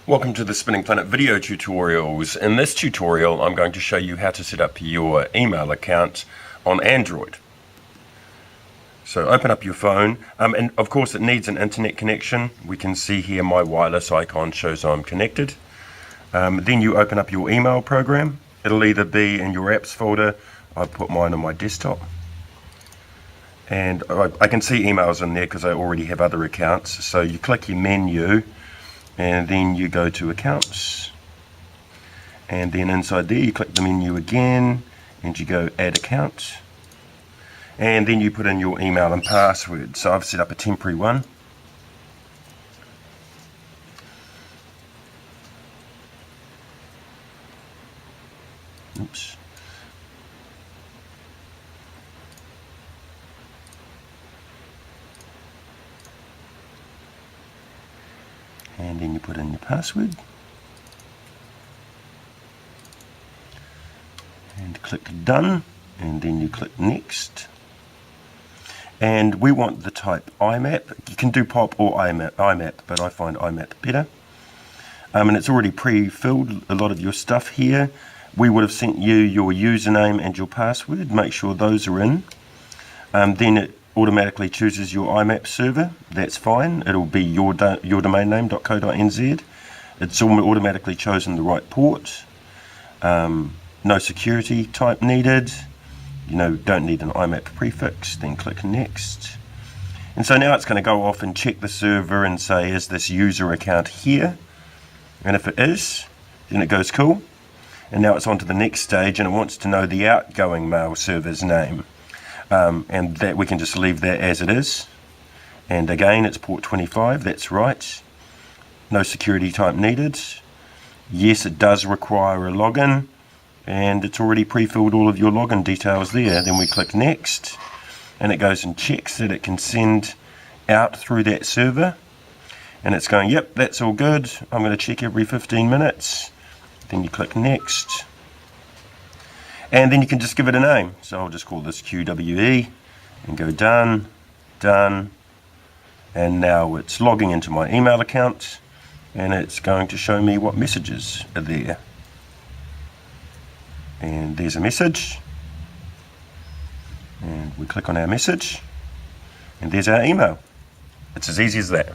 Welcome to the Spinning Planet video tutorials. In this tutorial I'm going to show you how to set up your email account on Android. So open up your phone, and of course it needs an internet connection. We can see here my wireless icon shows I'm connected. Then you open up your email program. It'll either be in your apps folder. I put mine on my desktop. And I can see emails in there because I already have other accounts. So you click your menu and then you go to accounts, and then inside there you click the menu again and you go add account, and then you put in your email and password. So I've set up a temporary one. Oops. And then you put in your password and click done, and then you click next. And we want the type IMAP. You can do POP or IMAP, but I find IMAP better. And it's already pre-filled a lot of your stuff here. We would have sent you your username and your password. Make sure those are in. Then it automatically chooses your IMAP server. That's fine. It'll be your domain name .co.nz. It's automatically chosen the right port. No security type needed. Don't need an IMAP prefix. Then click next. And so now it's going to go off and check the server and say, is this user account here? And if it is, then it goes cool. And now it's on to the next stage, and it wants to know the outgoing mail server's name. And that we can just leave that as it is. And again, it's port 25, that's right. No security type needed. Yes, it does require a login, and it's already pre-filled all of your login details there. Then we click next, and it goes and checks that it can send out through that server. And it's going, yep, that's all good. I'm going to check every 15 minutes. Then you click next. And then you can just give it a name. So I'll just call this QWE and go done, done. And now it's logging into my email account, and it's going to show me what messages are there. And there's a message. And we click on our message, and there's our email. It's as easy as that.